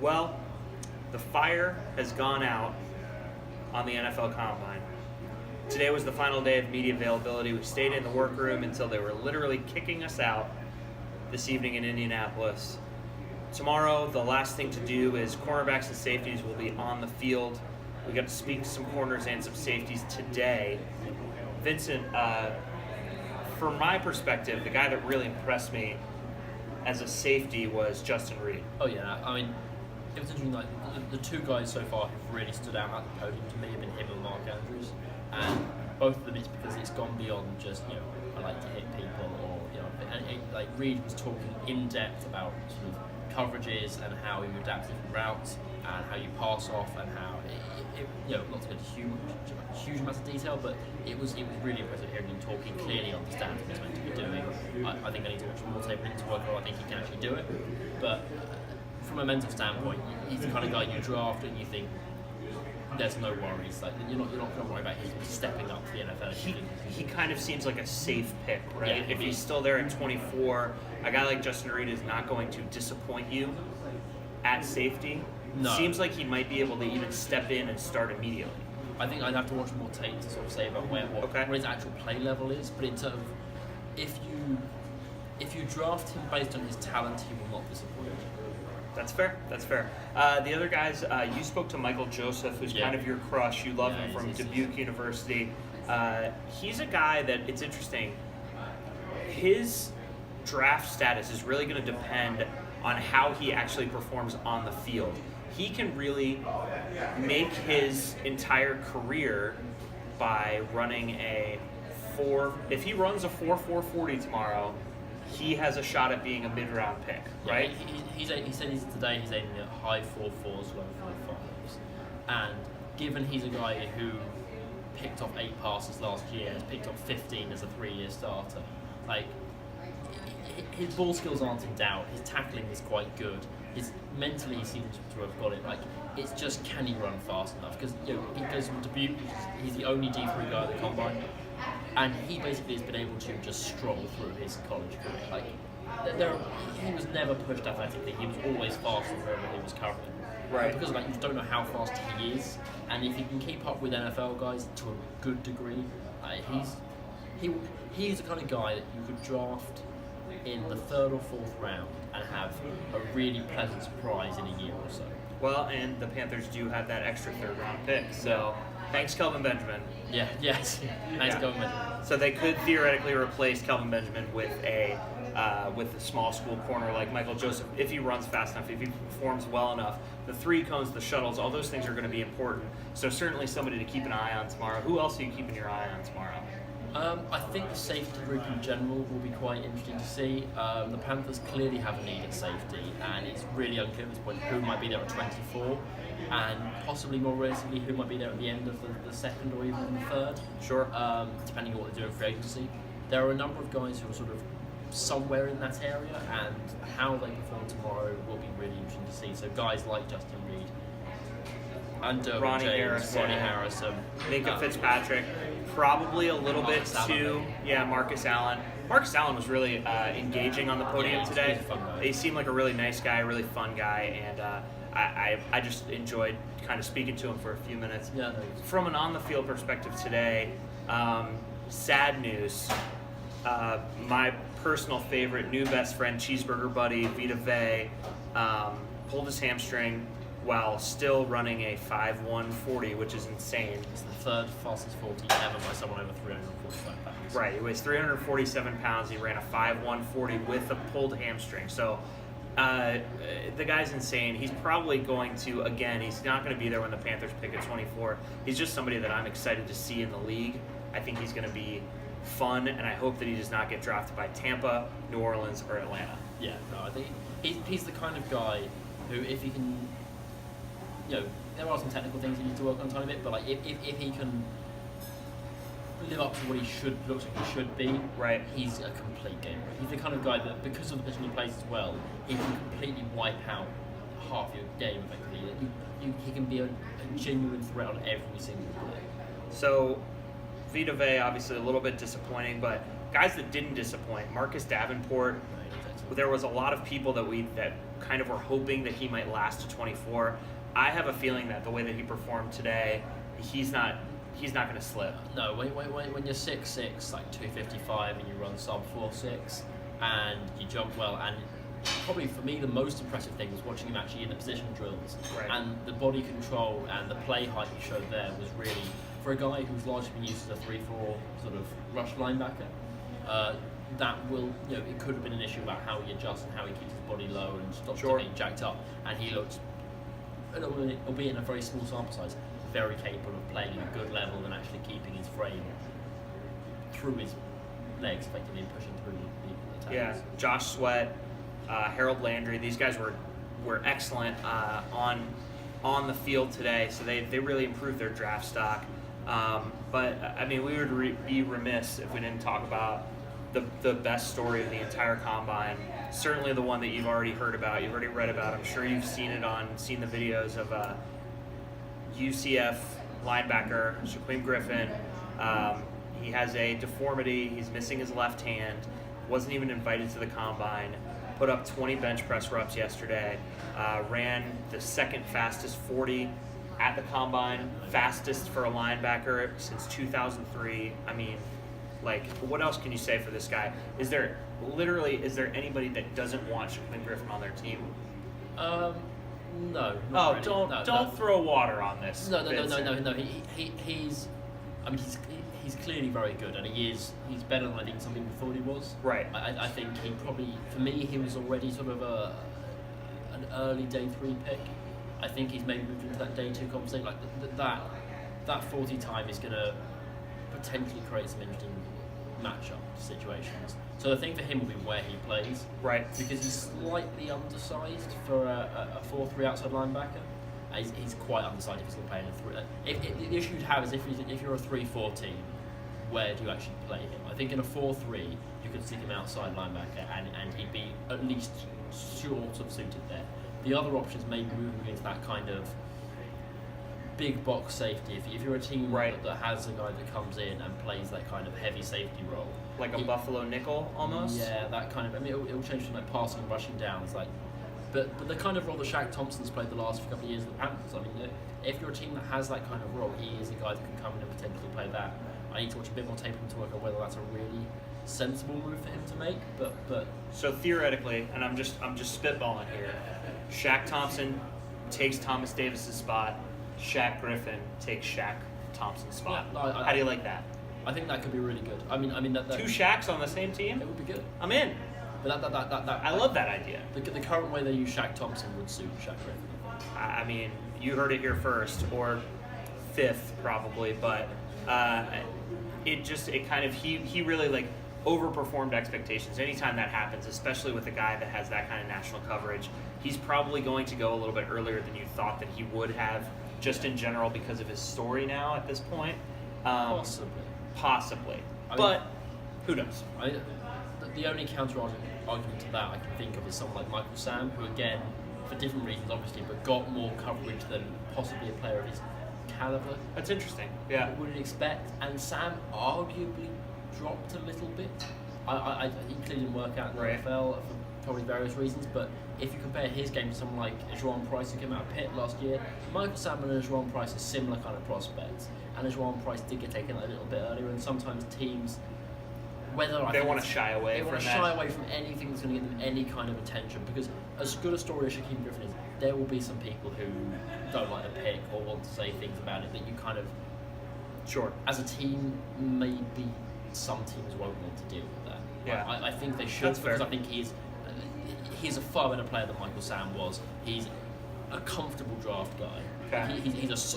Well, the fire has gone out on the NFL Combine. Today was the final day of media availability. We stayed in the workroom until they were literally kicking us out this evening in Indianapolis. Tomorrow, the last thing to do is cornerbacks and safeties will be on the field. We got to speak to some corners and some safeties today. Vincent, from my perspective, the guy that really impressed me as a safety was Justin Reed. Oh yeah, I mean, it was interesting. Like the two guys so far who've really stood out at the podium to me have been him and Mark Andrews, and both of them it's because it's gone beyond just I like to hit people or like Reed was talking in depth about sort of coverages and how you adapt different routes and how you pass off and how not to go into huge amounts of detail, but it was really impressive hearing him talking clearly understand what he's meant to be doing. I think I need to watch more tape into work, I think he can actually do it. But from a mental standpoint, he's the kind of guy you draft and you think there's no worries. Like you're not going to worry about him stepping up to the NFL. He kind of seems like a safe pick, right? Yeah, if he's still there at 24, a guy like Justin Reed is not going to disappoint you at safety. No. Seems like he might be able to even step in and start immediately. I think I'd have to watch more tape to sort of say about what his actual play level is. But in terms of if you draft him based on his talent, he will not disappoint you. That's fair. The other guys, you spoke to Michael Joseph, who's kind of your crush. You love him from Dubuque University. He's a guy that, it's interesting, his draft status is really going to depend on how he actually performs on the field. He can really make his entire career by running if he runs a 4.40 tomorrow, he has a shot at being a mid-round pick, right? He said today he's aiming at high 4.4s, low 4.5s. And given he's a guy who picked off 8 passes last year, has picked up 15 as a 3-year starter, like his ball skills aren't in doubt. His tackling is quite good. Mentally he seems to have got it. Like it's just, can he run fast enough? Because he goes from Dubuque, he's the only D3 guy at the combine, and he basically has been able to just stroll through his college career. Like he was never pushed athletically. He was always faster wherever he was covering. Right. Because you don't know how fast he is, and if he can keep up with NFL guys to a good degree, he's the kind of guy that you could draft in the 3rd or 4th round and have a really pleasant surprise in a year or so. Well, and the Panthers do have that extra 3rd round pick, so thanks Kelvin Benjamin. Thanks Kelvin Benjamin. So they could theoretically replace Kelvin Benjamin with a small school corner like Michael Joseph if he runs fast enough, if he performs well enough. The 3 cones, the shuttles, all those things are going to be important. So certainly somebody to keep an eye on tomorrow. Who else are you keeping your eye on tomorrow? I think the safety group in general will be quite interesting to see. The Panthers clearly have a need at safety, and it's really unclear at this point who might be there at 24, and possibly more realistically who might be there at the end of the 2nd or even the 3rd. Sure. Depending on what they do in free agency. There are a number of guys who are sort of somewhere in that area, and how they perform tomorrow will be really interesting to see. So guys like Justin Reed, and Ronnie Harrison, Minka Fitzpatrick, probably a little Marcus bit too. Marcus Allen. Marcus Allen was really engaging on the podium today. He's a fun guy. He seemed like a really nice guy, a really fun guy, and I just enjoyed kind of speaking to him for a few minutes. Yeah. From an on-the-field perspective today, sad news. My personal favorite, new best friend, cheeseburger buddy, Vita Vea, pulled his hamstring while still running a 5.140, which is insane. It's the 3rd fastest 40 ever by someone over 345 pounds. Right, he weighs 347 pounds. He ran a 5.140 with a pulled hamstring. So the guy's insane. He's probably going to, again, he's not going to be there when the Panthers pick at 24. He's just somebody that I'm excited to see in the league. I think he's going to be fun, and I hope that he does not get drafted by Tampa, New Orleans, or Atlanta. Yeah, no, I think he's the kind of guy who, if he can, there are some technical things he needs to work on a tiny bit, but if he can live up to what looks like he should be, right, he's a complete gamer. He's the kind of guy that, because of the position he plays as well, he can completely wipe out half your game effectively. He can be a genuine threat on every single play. So Vita Vea, obviously a little bit disappointing, but guys that didn't disappoint, Marcus Davenport, there was a lot of people that kind of were hoping that he might last to 24. I have a feeling that the way that he performed today, he's not going to slip. No, when you're 6'6", like 255, and you run sub 4'6", and you jump well, and probably for me the most impressive thing was watching him actually in the position drills, right. And the body control and the play height he showed there was really, for a guy who's largely been used as a 3-4 sort of rush linebacker, that will, it could have been an issue about how he adjusts and how he keeps his body low and stops getting jacked up, and he looked, albeit in a very small sample size, very capable of playing at a good level and actually keeping his frame through his legs, effectively, and pushing through the tackles. Yeah, Josh Sweat, Harold Landry, these guys were excellent on the field today, so they really improved their draft stock. But I mean, we would be remiss if we didn't talk about the best story of the entire combine. Certainly the one that you've already heard about, you've already read about. I'm sure you've seen the videos of UCF linebacker Shaq Griffin. He has a deformity. He's missing his left hand. Wasn't even invited to the combine. Put up 20 bench press reps yesterday. Ran the second fastest 40 at the combine. Fastest for a linebacker since 2003. I mean, like, what else can you say for this guy? Is there anybody that doesn't want Shaq Griffin on their team? No. Oh, really. Don't throw water on this. No. He's clearly very good, and he's better than I think some people thought he was. Right. I think he probably, for me, he was already sort of an early day 3 pick. I think he's maybe moved into that day 2 conversation. Like that 40 time is going to potentially create some interesting matchup situations. So the thing for him will be where he plays. Right. Because he's slightly undersized for a 4-3 outside linebacker. He's quite undersized if he's going to play in a 3. The issue you'd have is if you're a 3-4 team, where do you actually play him? I think in a 4-3, you could stick him outside linebacker and he'd be at least sort of suited there. The other options may be moving into that kind of big box safety. If you're a team that has a guy that comes in and plays that kind of heavy safety role, like a Buffalo nickel almost. Yeah, that kind of. I mean, it'll change from like passing and rushing down. It's like, but the kind of role that Shaq Thompson's played the last couple of years with the Panthers. I mean, if you're a team that has that kind of role, he is a guy that can come in and potentially play that. I need to watch a bit more tape of him to work out whether that's a really sensible move for him to make. But so theoretically, and I'm just spitballing here, Shaq Thompson takes Thomas Davis's spot. Shaq Griffin takes Shaq Thompson's spot. Yeah, How do you like that? I think that could be really good. I mean that 2 Shaqs on the same team? It would be good. I'm in. But that I love that idea. The current way they use Shaq Thompson would suit Shaq Griffin. I mean, you heard it here first, or 5th probably, but he really like overperformed expectations. Anytime that happens, especially with a guy that has that kind of national coverage, he's probably going to go a little bit earlier than you thought that he would have, just in general because of his story now at this point. Possibly. But who knows? The only counter argument to that I can think of is someone like Michael Sam, who again, for different reasons obviously, but got more coverage than possibly a player of his caliber. That's interesting. Yeah. Would you expect? And Sam arguably dropped a little bit. He clearly didn't work out in the NFL for probably various reasons, but if you compare his game to someone like Jerome Price who came out of Pitt last year, Michael Sam and Jerome Price are similar kind of prospects, and Jerome Price did get taken a little bit earlier, and sometimes teams, they want to shy away from anything that's going to give them any kind of attention, because as good a story as Shaq Griffin is, there will be some people who don't like the pick or want to say things about it that you kind of, as a team, maybe some teams won't want to deal with that. Yeah. I think they should. That's because fair. I think he's a far better player than Michael Sam was. He's a comfortable draft guy. Okay. He's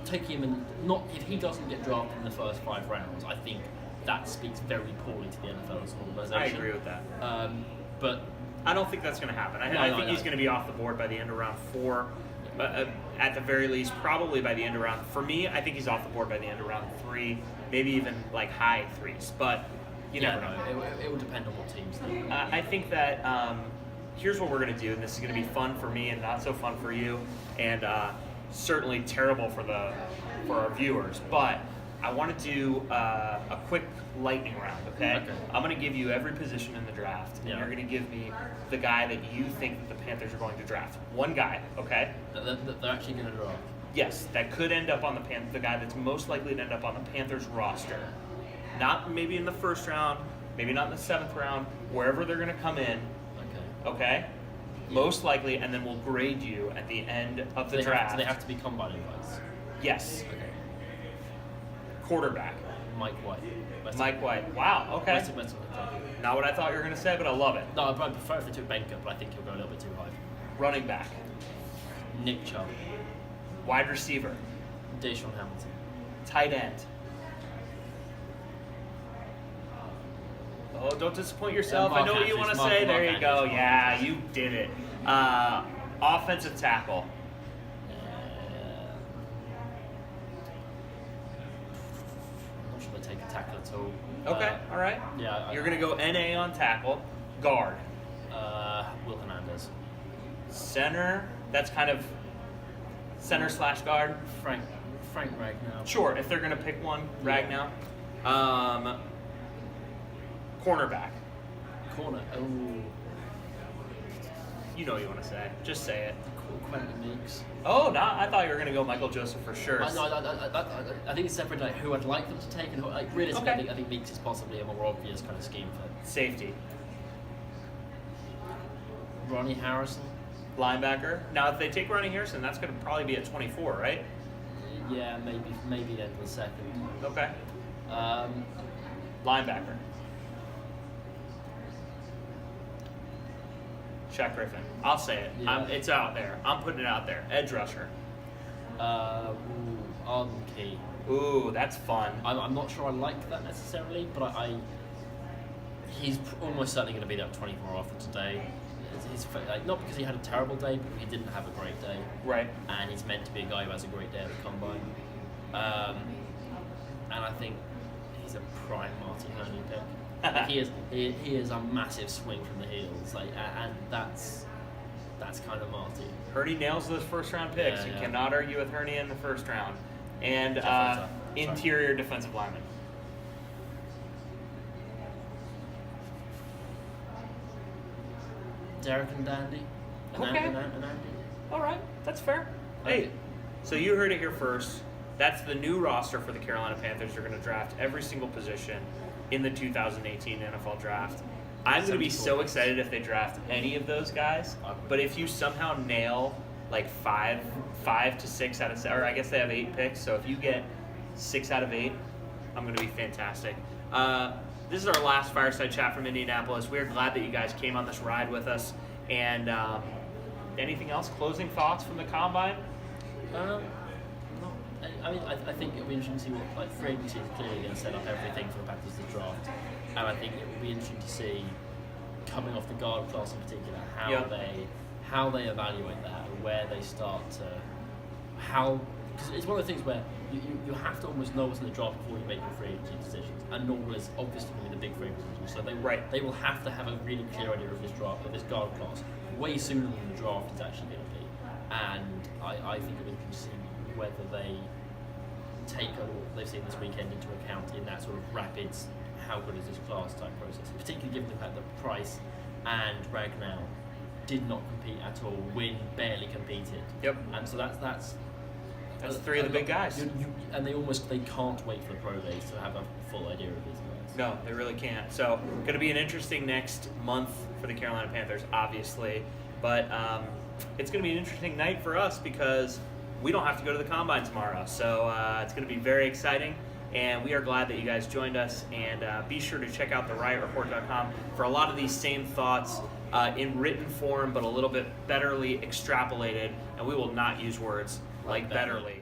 taking him in. Not if he doesn't get drafted in the first 5 rounds, I think that speaks very poorly to the NFL as an organisation. I agree with that. But I don't think that's going to happen. I think he's going to be off the board by the end of round 4. At the very least, probably by the end of round. For me, I think he's off the board by the end of round 3, maybe even like high 3s. But you never know. It will depend on what teams think. I think that here's what we're going to do, and this is going to be fun for me and not so fun for you, and certainly terrible for our viewers. But I want to do a quick lightning round, okay? Okay. I'm going to give you every position in the draft, and Yeah. you're going to give me the guy that you think that the Panthers are going to draft. One guy, okay? They're actually going to draft. Yes, that could end up on the guy that's most likely to end up on the Panthers roster. Not maybe in the first round, maybe not in the 7th round, wherever they're going to come in, Okay. okay? Yeah. Most likely, and then we'll grade you at the end of the draft. Do they have to be combine invites? Yes. Okay. Quarterback. Mike White. Mike White. Wow, okay. West Kentucky. Not what I thought you were going to say, but I love it. No, I prefer if they took Benka, but I think he'll go a little bit too high. Running back. Nick Chubb. Wide receiver. Deshaun Hamilton. Tight end. Oh, don't disappoint yourself. I know what you want to say. There you go. Yeah, you did it. Offensive tackle. I'm not sure they take a tackle at all. Okay, all right. Yeah. You're going to go NA on tackle. Guard. Will Hernandez. Center. That's kind of center/guard. Frank Ragnow. Sure, if they're going to pick one, Ragnow. Cornerback. Corner. Oh. You know what you want to say. Just say it. Quentin Meeks. Oh, no, I thought you were going to go Michael Joseph for sure. I think it's separate like who I'd like them to take and who, like realistically Okay. I think Meeks is possibly a more obvious kind of scheme for Safety. Ronnie Harrison. Linebacker. Now, if they take Ronnie Harrison, that's going to probably be at 24, right? Yeah, maybe then the second. Okay. Linebacker. Shaq Griffin. I'll say it. Yeah. It's out there. I'm putting it out there. Edge rusher. Arden Key. Ooh, that's fun. I'm not sure I like that necessarily, but he's almost certainly going to be that 24 offer today. Like, not because he had a terrible day, but he didn't have a great day. Right. And he's meant to be a guy who has a great day at the combine. And I think he's a prime Marty Herney pick. Like, he is a massive swing from the heels, like, and that's kind of Marty. Herney nails those first round picks. Yeah, You yeah. cannot argue with Herney in the first round. And interior defensive lineman. Derek and Dandy. Okay. Andy. All right, that's fair. Hey, so you heard it here first. That's the new roster for the Carolina Panthers. They're going to draft every single position in the 2018 NFL Draft. I'm going to be so excited if they draft any of those guys. But if you somehow nail like five to 6 out of 7, or I guess they have 8 picks. So if you get 6 out of 8, I'm going to be fantastic. This is our last Fireside Chat from Indianapolis. We're glad that you guys came on this ride with us. And anything else? Closing thoughts from the Combine? No. I mean, I think it'll be interesting to see what, like, free agency is clearly going to set up everything for the Panthers to draft. And I think it will be interesting to see, coming off the guard class in particular, how they evaluate that, and where they start to, because it's one of the things where you have to almost know what's in the draft before you make your free agency decisions, and Norwell is obviously going to be the big free agency decision, so they will have to have a really clear idea of this draft, of this guard class, way sooner than the draft is actually going to be. And I think it'll be interesting to see whether they take what they've seen this weekend into account in that sort of rapid, how good is this class type process, particularly given the fact that Price and Ragnow did not compete at all, barely competed. Yep. And so that's 3 of the big guys. And they can't wait for the pro days to have a full idea of these guys. No, they really can't. So, going to be an interesting next month for the Carolina Panthers, obviously. But it's going to be an interesting night for us because we don't have to go to the Combine tomorrow. So, it's going to be very exciting. And we are glad that you guys joined us. And be sure to check out therightreport.com for a lot of these same thoughts in written form, but a little bit betterly extrapolated. And we will not use words like betterly.